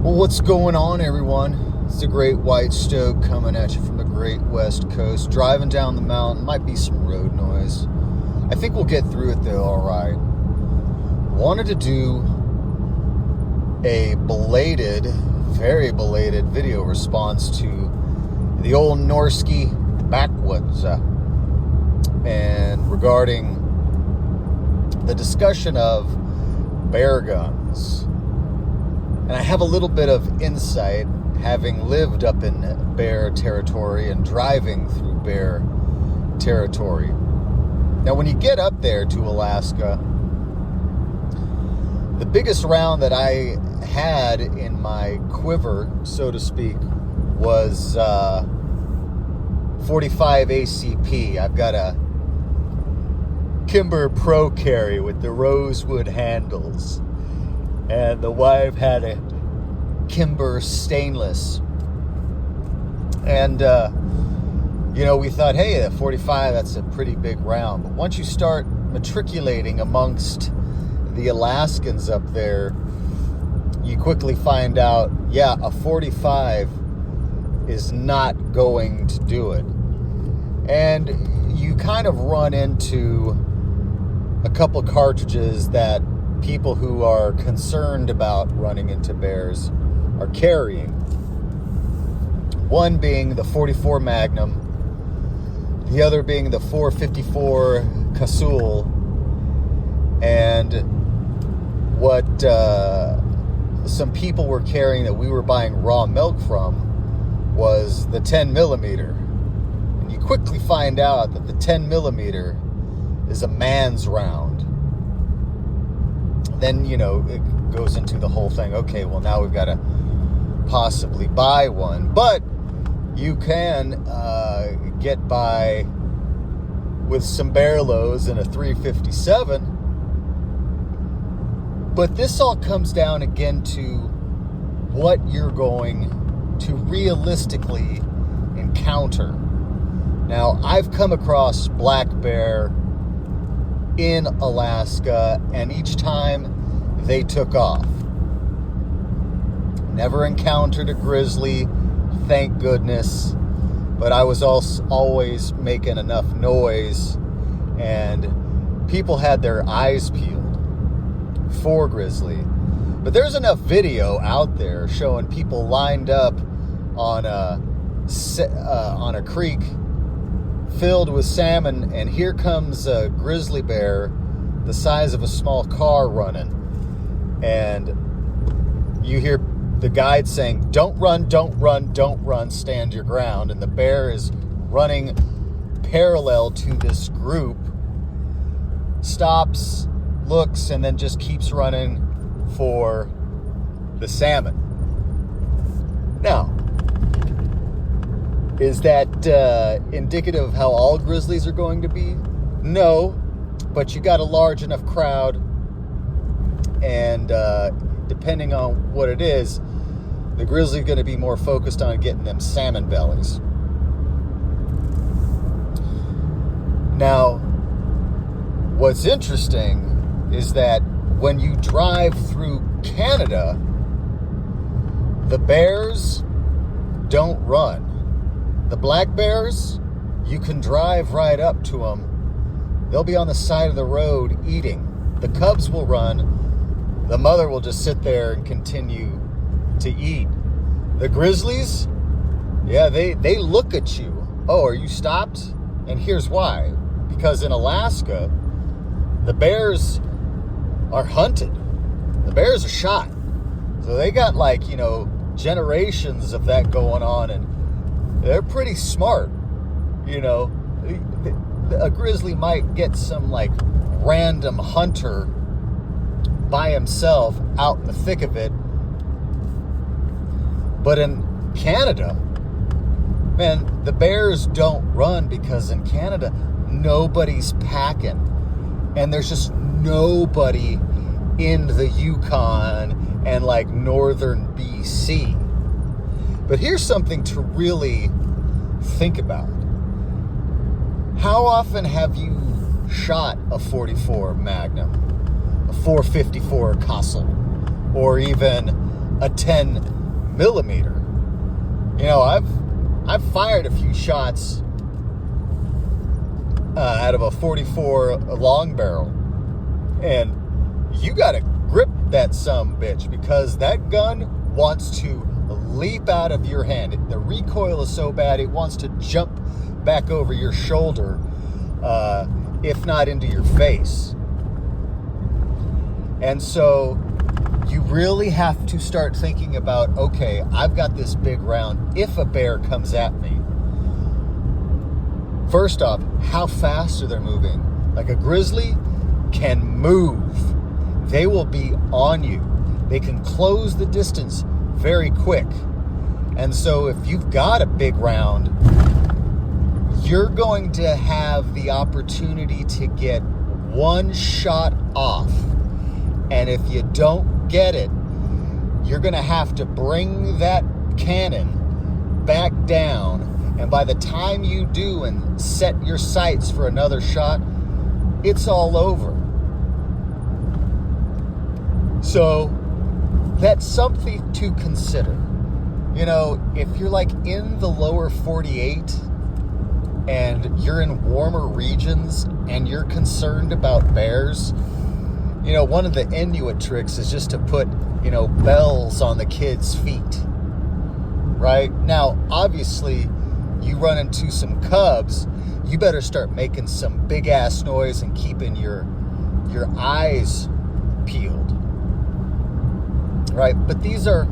Well, what's going on, everyone? It's the Great White Stoke coming at you from the Great West Coast. Driving down the mountain, might be some road noise. I think we'll get through it though, all right. Wanted to do a very belated video response to the old Norski Backwoods and regarding the discussion of bear guns. And I have a little bit of insight, having lived up in bear territory and driving through bear territory. Now, when you get up there to Alaska, the biggest round that I had in my quiver, so to speak, was 45 ACP. I've got a Kimber Pro Carry with the rosewood handles. And the wife had a Kimber stainless. And, we thought, hey, a 45, that's a pretty big round. But once you start matriculating amongst the Alaskans up there, you quickly find out, a 45 is not going to do it. And you kind of run into a couple cartridges that people who are concerned about running into bears are carrying. One being the 44 Magnum, the other being the 454 Casull, and what some people were carrying that we were buying raw milk from was the 10 millimeter. And you quickly find out that the 10 millimeter is a man's round. Then, it goes into the whole thing. Okay, well, now we've got to possibly buy one. But you can get by with some Barlows and a 357. But this all comes down again to what you're going to realistically encounter. Now, I've come across black bear in Alaska, and each time they took off. Never encountered a grizzly, thank goodness, but I was also always making enough noise, and people had their eyes peeled for grizzly. But there's enough video out there showing people lined up on a creek filled with salmon, and here comes a grizzly bear the size of a small car running, and you hear the guide saying, don't run, don't run, don't run, stand your ground. And the bear is running parallel to this group, stops, looks, and then just keeps running for the salmon. Now, is that indicative of how all grizzlies are going to be? No, but you got a large enough crowd, and depending on what it is, the grizzly is going to be more focused on getting them salmon bellies. Now, what's interesting is that when you drive through Canada, the bears don't run. The black bears, you can drive right up to them. They'll be on the side of the road eating. The cubs will run. The mother will just sit there and continue to eat. The grizzlies, they look at you. Oh, are you stopped? And here's why. Because in Alaska, the bears are hunted. The bears are shot. So they got generations of that going on, and they're pretty smart. A grizzly might get some random hunter by himself out in the thick of it. But in Canada, man, the bears don't run, because in Canada, nobody's packing. And there's just nobody in the Yukon and northern BC. But here's something to really think about. How often have you shot a 44 Magnum, a 454 Casull, or even a 10 millimeter. You know, I've fired a few shots out of a 44 long barrel, and you got to grip that bitch, because that gun wants to leap out of your hand. The recoil is so bad, it wants to jump back over your shoulder, if not into your face. And so you really have to start thinking about, okay, I've got this big round. If a bear comes at me, first off, how fast are they moving? Like a grizzly can move. They will be on you. They can close the distance very quick. And so if you've got a big round, you're going to have the opportunity to get one shot off. And if you don't get it, you're going to have to bring that cannon back down. And by the time you do and set your sights for another shot, it's all over. So that's something to consider. You know, if you're like in the lower 48 and you're in warmer regions and you're concerned about bears, you know, one of the Inuit tricks is just to put, you know, bells on the kids' feet, right? Now, obviously, you run into some cubs, you better start making some big-ass noise and keeping your eyes peeled, right? But these are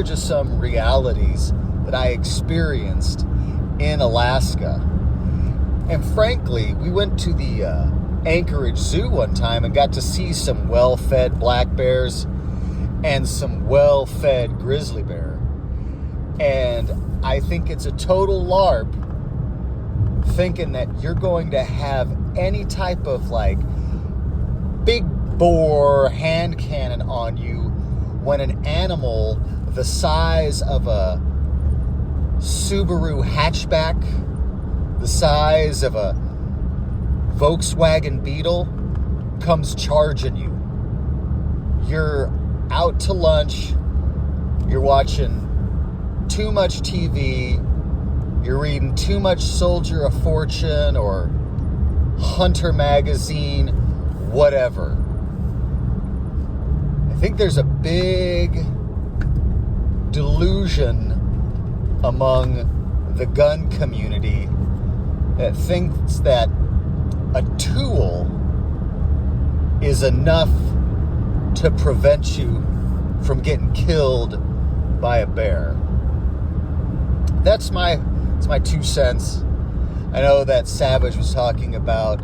just some realities that I experienced in Alaska. And frankly, we went to the Anchorage Zoo one time and got to see some well-fed black bears and some well-fed grizzly bear. And I think it's a total LARP thinking that you're going to have any type of like big bore hand cannon on you when an animal the size of a Subaru hatchback, the size of a Volkswagen Beetle, comes charging you. You're out to lunch, you're watching too much TV, you're reading too much Soldier of Fortune or Hunter magazine, whatever. I think there's a big delusion among the gun community that thinks that a tool is enough to prevent you from getting killed by a bear. That's my 2 cents. I know that Savage was talking about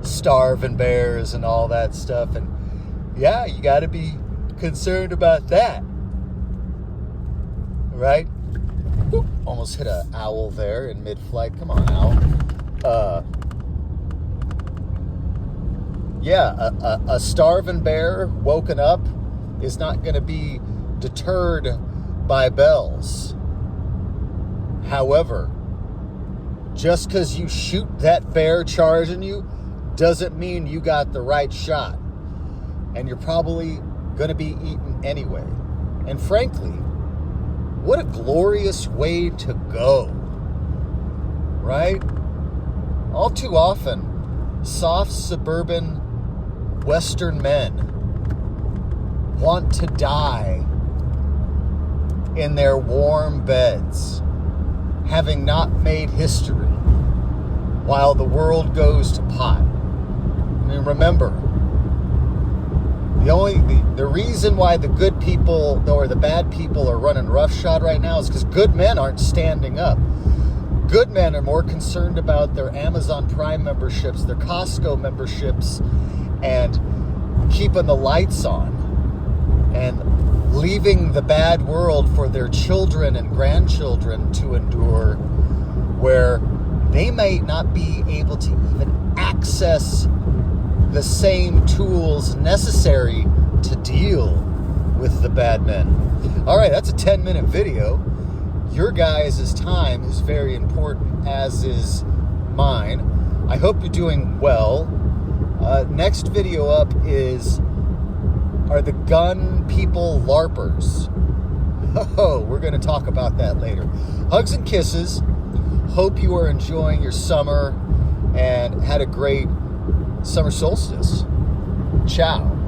starving bears and all that stuff, and yeah, you got to be concerned about that, right? Oop, almost hit an owl there in mid-flight. Come on, owl. Yeah, a starving bear woken up is not going to be deterred by bells. However, just because you shoot that bear charging you doesn't mean you got the right shot. And you're probably going to be eaten anyway. And frankly, what a glorious way to go, right? All too often, soft suburban Western men want to die in their warm beds, having not made history, while the world goes to pot. I mean, remember, the reason why the good people or the bad people are running roughshod right now is because good men aren't standing up. Good men are more concerned about their Amazon Prime memberships, their Costco memberships, and keeping the lights on and leaving the bad world for their children and grandchildren to endure, where they may not be able to even access the same tools necessary to deal with the bad men. All right, that's a 10-minute video. Your guys' time is very important, as is mine. I hope you're doing well. Next video up is are the gun people LARPers. Oh, we're going to talk about that later. Hugs and kisses. Hope you are enjoying your summer and had a great summer solstice. Ciao.